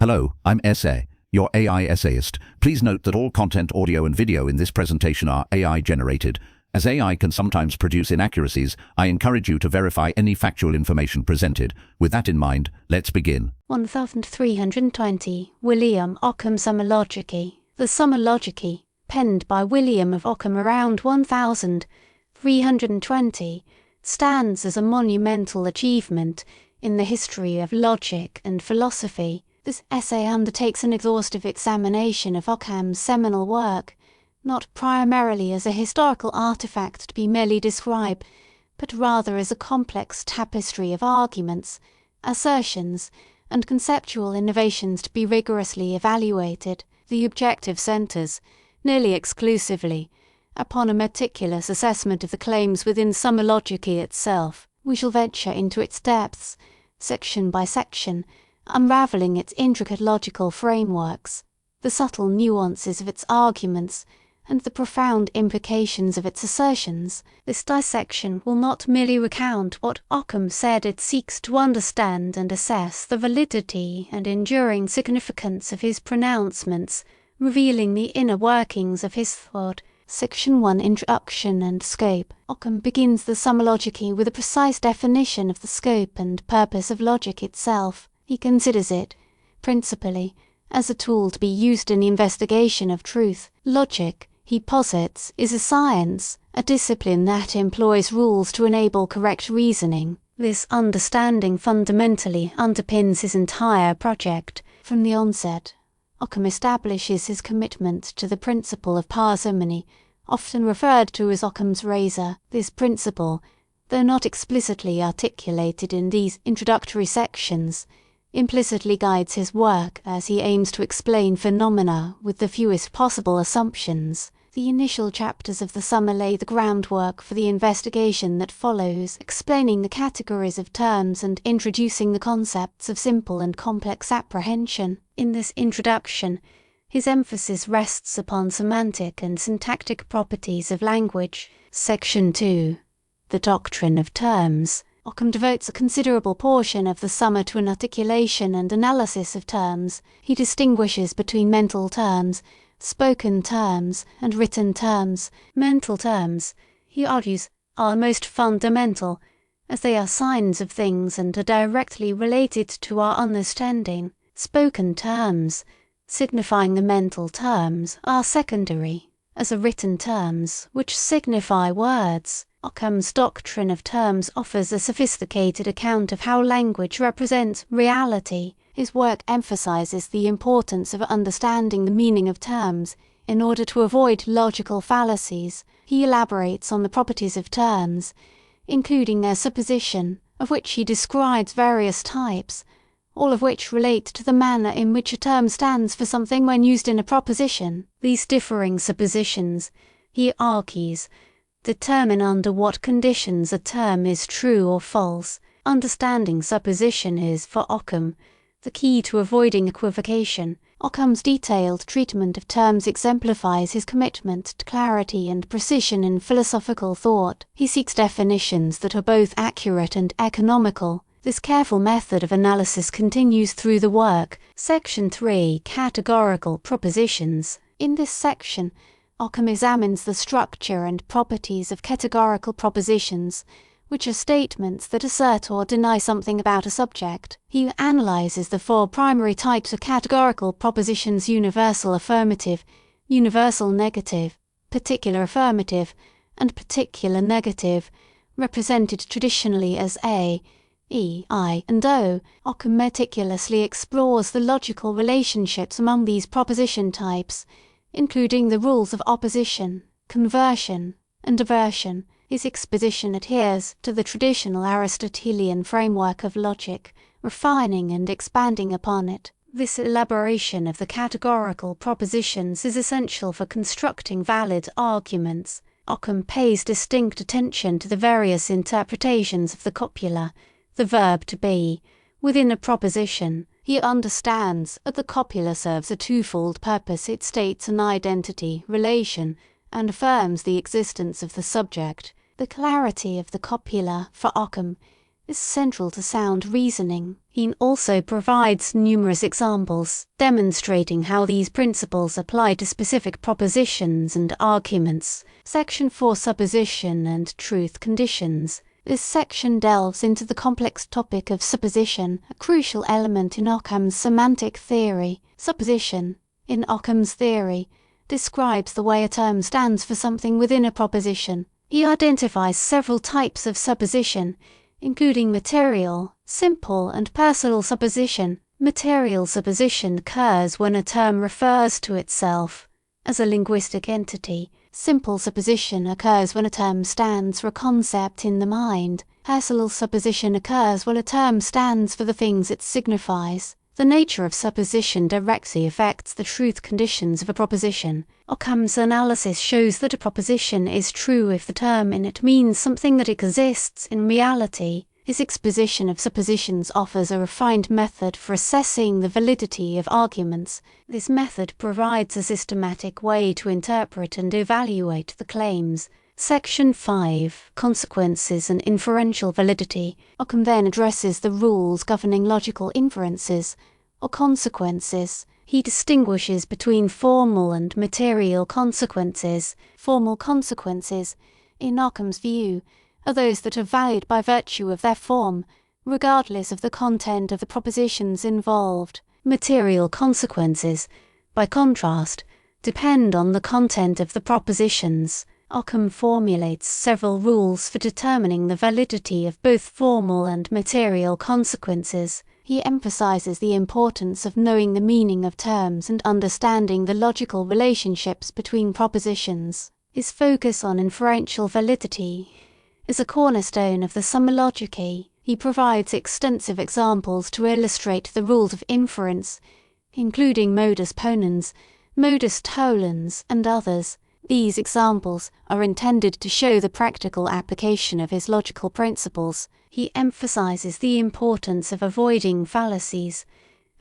Hello, I'm Essay, your AI essayist. Please note that all content, audio and video in this presentation are AI generated. As AI can sometimes produce inaccuracies, I encourage you to verify any factual information presented. With that in mind, let's begin. 1320. William Ockham Summa Logicae. The Summa Logicae, penned by William of Ockham around 1320, stands as a monumental achievement in the history of logic and philosophy. This essay undertakes an exhaustive examination of Ockham's seminal work, not primarily as a historical artifact to be merely described, but rather as a complex tapestry of arguments, assertions, and conceptual innovations to be rigorously evaluated. The objective centres, nearly exclusively, upon a meticulous assessment of the claims within Summa Logicae itself. We shall venture into its depths, section by section, unravelling its intricate logical frameworks, the subtle nuances of its arguments, and the profound implications of its assertions. This dissection will not merely recount what Ockham said. It seeks to understand and assess the validity and enduring significance of his pronouncements, revealing the inner workings of his thought. Section 1. Introduction and Scope. Ockham begins the Summa Logicae with a precise definition of the scope and purpose of logic itself. He considers it, principally, as a tool to be used in the investigation of truth. Logic, he posits, is a science, a discipline that employs rules to enable correct reasoning. This understanding fundamentally underpins his entire project. From the onset, Ockham establishes his commitment to the principle of parsimony, often referred to as Ockham's razor. This principle, though not explicitly articulated in these introductory sections, implicitly guides his work as he aims to explain phenomena with the fewest possible assumptions. The initial chapters of the Summa lay the groundwork for the investigation that follows, explaining the categories of terms and introducing the concepts of simple and complex apprehension. In this introduction, his emphasis rests upon semantic and syntactic properties of language. Section 2. The Doctrine of Terms. Ockham devotes a considerable portion of the Summa to an articulation and analysis of terms. He distinguishes between mental terms, spoken terms, and written terms. Mental terms, he argues, are most fundamental, as they are signs of things and are directly related to our understanding. Spoken terms, signifying the mental terms, are secondary, as are written terms, which signify words. Ockham's doctrine of terms offers a sophisticated account of how language represents reality. His work emphasizes the importance of understanding the meaning of terms in order to avoid logical fallacies. He elaborates on the properties of terms, including their supposition, of which he describes various types, all of which relate to the manner in which a term stands for something when used in a proposition. These differing suppositions, he argues, determine under what conditions a term is true or false. Understanding supposition is, for Ockham, the key to avoiding equivocation. Ockham's detailed treatment of terms exemplifies his commitment to clarity and precision in philosophical thought. He seeks definitions that are both accurate and economical. This careful method of analysis continues through the work. Section 3. Categorical Propositions. In this section, Ockham examines the structure and properties of categorical propositions, which are statements that assert or deny something about a subject. He analyzes the four primary types of categorical propositions: universal affirmative, universal negative, particular affirmative, and particular negative, represented traditionally as A, E, I, and O. Ockham meticulously explores the logical relationships among these proposition types, including the rules of opposition, conversion, and aversion. His exposition adheres to the traditional Aristotelian framework of logic, refining and expanding upon it. This elaboration of the categorical propositions is essential for constructing valid arguments. Ockham pays distinct attention to the various interpretations of the copula, the verb to be, within a proposition. He understands that the copula serves a twofold purpose. It states an identity, relation, and affirms the existence of the subject. The clarity of the copula, for Ockham, is central to sound reasoning. He also provides numerous examples demonstrating how these principles apply to specific propositions and arguments. Section 4, Supposition and Truth Conditions. This section delves into the complex topic of supposition, a crucial element in Ockham's semantic theory. Supposition, in Ockham's theory, describes the way a term stands for something within a proposition. He identifies several types of supposition, including material, simple, and personal supposition. Material supposition occurs when a term refers to itself as a linguistic entity. Simple supposition occurs when a term stands for a concept in the mind. Personal supposition occurs when a term stands for the things it signifies. The nature of supposition directly affects the truth conditions of a proposition. Ockham's analysis shows that a proposition is true if the term in it means something that exists in reality. His exposition of suppositions offers a refined method for assessing the validity of arguments. This method provides a systematic way to interpret and evaluate the claims. Section 5, Consequences and Inferential Validity. Ockham then addresses the rules governing logical inferences, or consequences. He distinguishes between formal and material consequences. Formal consequences, in Ockham's view, are those that are valid by virtue of their form, regardless of the content of the propositions involved. Material consequences, by contrast, depend on the content of the propositions. Ockham formulates several rules for determining the validity of both formal and material consequences. He emphasizes the importance of knowing the meaning of terms and understanding the logical relationships between propositions. His focus on inferential validity is a cornerstone of the Summa Logicae. He provides extensive examples to illustrate the rules of inference, including modus ponens, modus tollens, and others. These examples are intended to show the practical application of his logical principles. He emphasizes the importance of avoiding fallacies,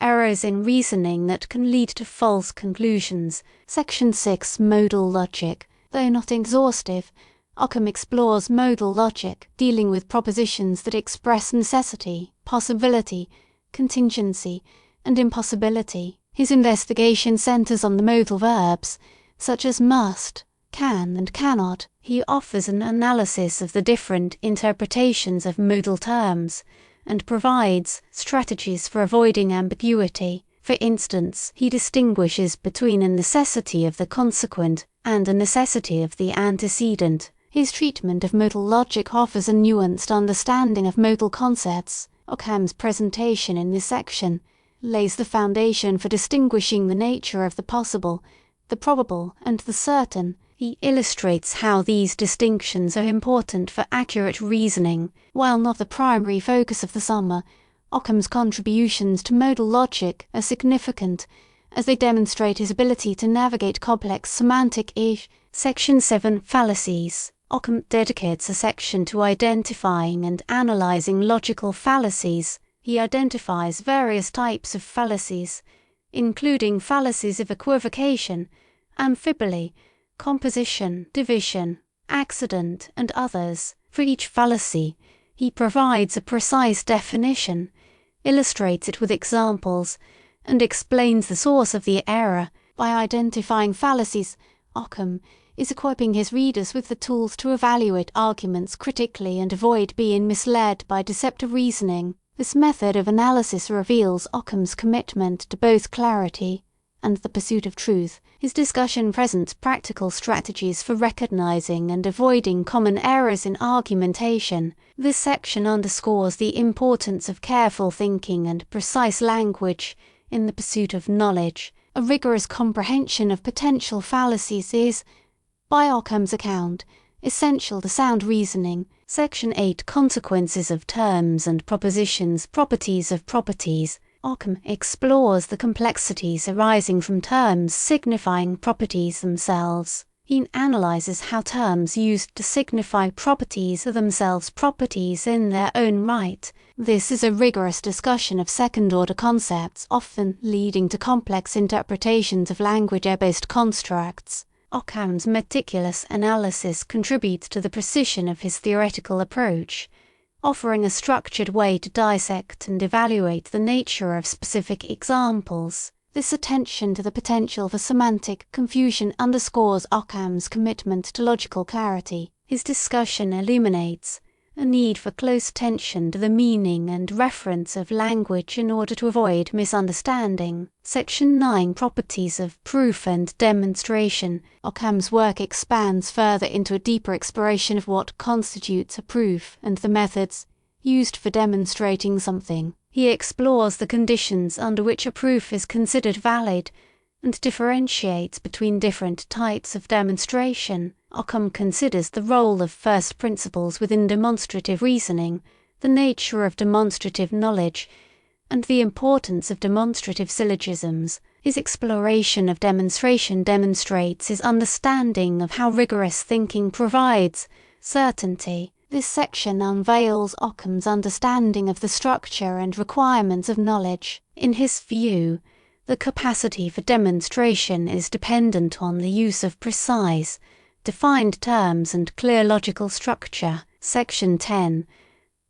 errors in reasoning that can lead to false conclusions. Section 6, Modal Logic. Though not exhaustive, Ockham explores modal logic, dealing with propositions that express necessity, possibility, contingency, and impossibility. His investigation centers on the modal verbs, such as must, can, and cannot. He offers an analysis of the different interpretations of modal terms, and provides strategies for avoiding ambiguity. For instance, he distinguishes between a necessity of the consequent and a necessity of the antecedent. His treatment of modal logic offers a nuanced understanding of modal concepts. Ockham's presentation in this section lays the foundation for distinguishing the nature of the possible, the probable, and the certain. He illustrates how these distinctions are important for accurate reasoning. While not the primary focus of the Summa, Ockham's contributions to modal logic are significant, as they demonstrate his ability to navigate complex semantic issues. Section 7, Fallacies. Ockham dedicates a section to identifying and analyzing logical fallacies. He identifies various types of fallacies, including fallacies of equivocation, amphiboly, composition, division, accident, and others. For each fallacy, he provides a precise definition, illustrates it with examples, and explains the source of the error. By identifying fallacies, Ockham is equipping his readers with the tools to evaluate arguments critically and avoid being misled by deceptive reasoning. This method of analysis reveals Ockham's commitment to both clarity and the pursuit of truth. His discussion presents practical strategies for recognizing and avoiding common errors in argumentation. This section underscores the importance of careful thinking and precise language in the pursuit of knowledge. A rigorous comprehension of potential fallacies is, by Ockham's account, essential to sound reasoning. Section 8, Consequences of Terms and Propositions, Properties of Properties. Ockham explores the complexities arising from terms signifying properties themselves. He analyzes how terms used to signify properties are themselves properties in their own right. This is a rigorous discussion of second-order concepts, often leading to complex interpretations of language-based constructs. Ockham's meticulous analysis contributes to the precision of his theoretical approach. offering a structured way to dissect and evaluate the nature of specific examples. This attention to the potential for semantic confusion underscores Ockham's commitment to logical clarity. His discussion illuminates a need for close attention to the meaning and reference of language in order to avoid misunderstanding. Section 9 Properties of Proof and Demonstration. Ockham's work expands further into a deeper exploration of what constitutes a proof and the methods used for demonstrating something. He explores the conditions under which a proof is considered valid and differentiates between different types of demonstration. Ockham considers the role of first principles within demonstrative reasoning, the nature of demonstrative knowledge, and the importance of demonstrative syllogisms. His exploration of demonstration demonstrates his understanding of how rigorous thinking provides certainty. This section unveils Ockham's understanding of the structure and requirements of knowledge. In his view, the capacity for demonstration is dependent on the use of precise, defined terms and clear logical structure. Section 10.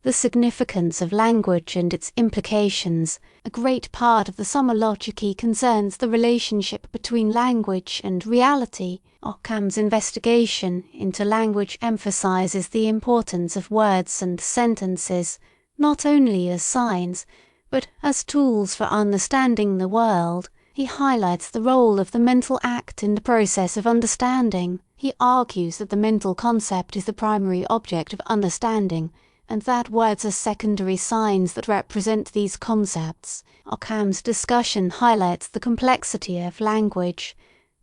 The significance of language and its implications. A great part of the Summa Logicae concerns the relationship between language and reality. Ockham's investigation into language emphasizes the importance of words and sentences, not only as signs, but as tools for understanding the world. He highlights the role of the mental act in the process of understanding. He argues that the mental concept is the primary object of understanding, and that words are secondary signs that represent these concepts. Ockham's discussion highlights the complexity of language,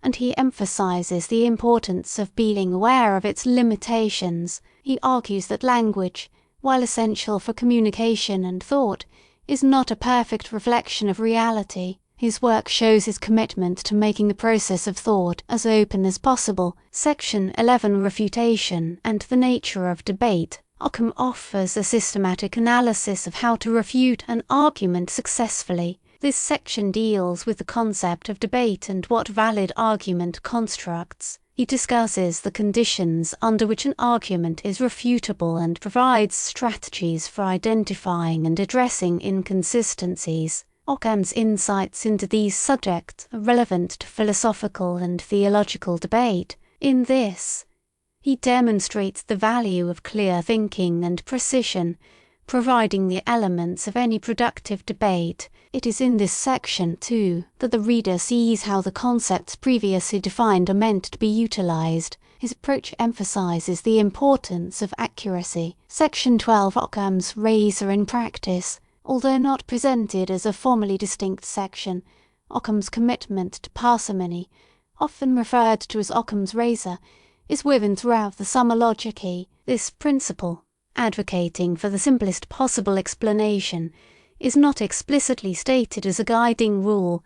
and he emphasizes the importance of being aware of its limitations. He argues that language, while essential for communication and thought, is not a perfect reflection of reality. His work shows his commitment to making the process of thought as open as possible. Section 11 Refutation and the nature of debate. Ockham offers a systematic analysis of how to refute an argument successfully. This section deals with the concept of debate and what valid argument constructs. He discusses the conditions under which an argument is refutable and provides strategies for identifying and addressing inconsistencies. Ockham's insights into these subjects are relevant to philosophical and theological debate. In this, he demonstrates the value of clear thinking and precision, providing the elements of any productive debate. It is in this section, too, that the reader sees how the concepts previously defined are meant to be utilized. His approach emphasizes the importance of accuracy. Section 12 Ockham's razor in practice. Although not presented as a formally distinct section, Ockham's commitment to parsimony, often referred to as Ockham's razor, is woven throughout the Summa Logicae. This principle, advocating for the simplest possible explanation, is not explicitly stated as a guiding rule,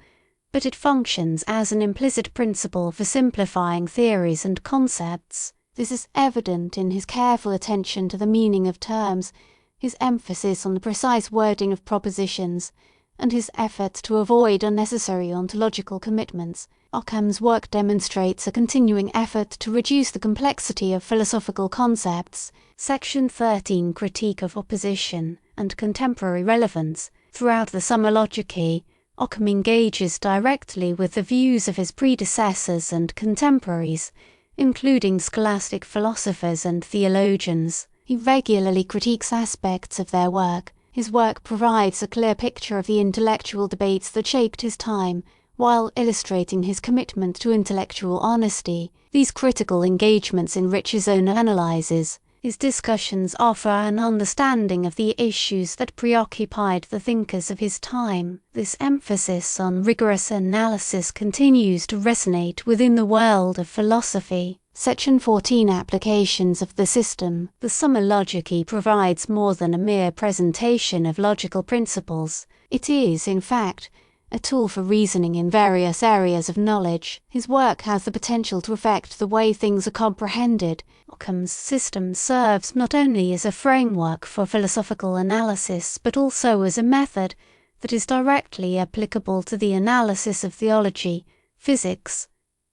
but it functions as an implicit principle for simplifying theories and concepts. This is evident in his careful attention to the meaning of terms, his emphasis on the precise wording of propositions, and his effort to avoid unnecessary ontological commitments. Ockham's work demonstrates a continuing effort to reduce the complexity of philosophical concepts. Section 13 Critique of Opposition and Contemporary Relevance. Throughout the Summa Logicae, Ockham engages directly with the views of his predecessors and contemporaries, including scholastic philosophers and theologians. He regularly critiques aspects of their work. His work provides a clear picture of the intellectual debates that shaped his time, while illustrating his commitment to intellectual honesty. These critical engagements enrich his own analyses. His discussions offer an understanding of the issues that preoccupied the thinkers of his time. This emphasis on rigorous analysis continues to resonate within the world of philosophy. Section 14 Applications of the System. The Summa Logicae provides more than a mere presentation of logical principles. It is, in fact, a tool for reasoning in various areas of knowledge. His work has the potential to affect the way things are comprehended. Ockham's system serves not only as a framework for philosophical analysis, but also as a method that is directly applicable to the analysis of theology, physics,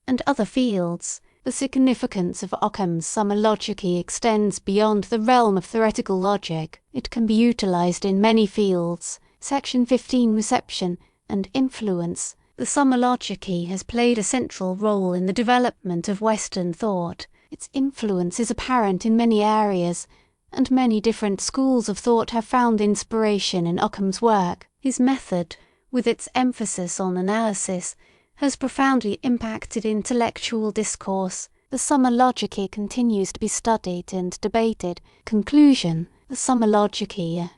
and other fields. The significance of Ockham's Summa Logicae extends beyond the realm of theoretical logic. It can be utilized in many fields. Section 15, Reception and Influence. The Summa Logicae has played a central role in the development of Western thought. Its influence is apparent in many areas, and many different schools of thought have found inspiration in Ockham's work. His method, with its emphasis on analysis, has profoundly impacted intellectual discourse. The Summa Logicae continues to be studied and debated. Conclusion: the Summa Logicae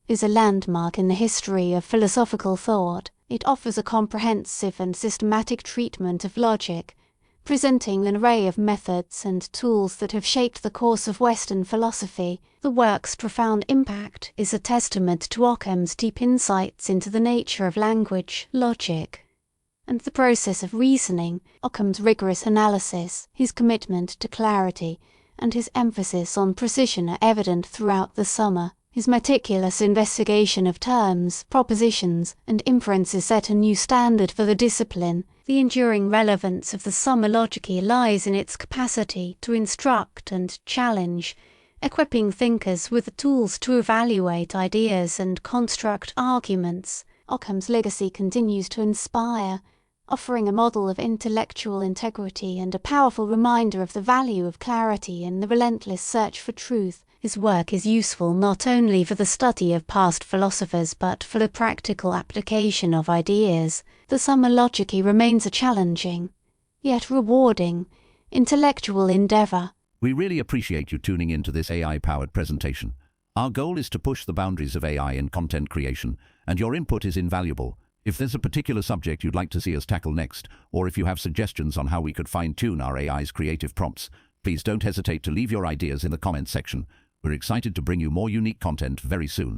is a landmark in the history of philosophical thought. It offers a comprehensive and systematic treatment of logic, presenting an array of methods and tools that have shaped the course of Western philosophy. The work's profound impact is a testament to Ockham's deep insights into the nature of language, logic, and the process of reasoning. Ockham's rigorous analysis, his commitment to clarity, and his emphasis on precision are evident throughout the Summa. His meticulous investigation of terms, propositions, and inferences set a new standard for the discipline. The enduring relevance of the Summa Logicae lies in its capacity to instruct and challenge, equipping thinkers with the tools to evaluate ideas and construct arguments. Ockham's legacy continues to inspire, offering a model of intellectual integrity and a powerful reminder of the value of clarity in the relentless search for truth. His work is useful not only for the study of past philosophers but for the practical application of ideas. The Summa Logicae remains a challenging, yet rewarding, intellectual endeavour. We really appreciate you tuning in to this AI-powered presentation. Our goal is to push the boundaries of AI in content creation, and your input is invaluable. If there's a particular subject you'd like to see us tackle next, or if you have suggestions on how we could fine-tune our AI's creative prompts, please don't hesitate to leave your ideas in the comments section. We're excited to bring you more unique content very soon.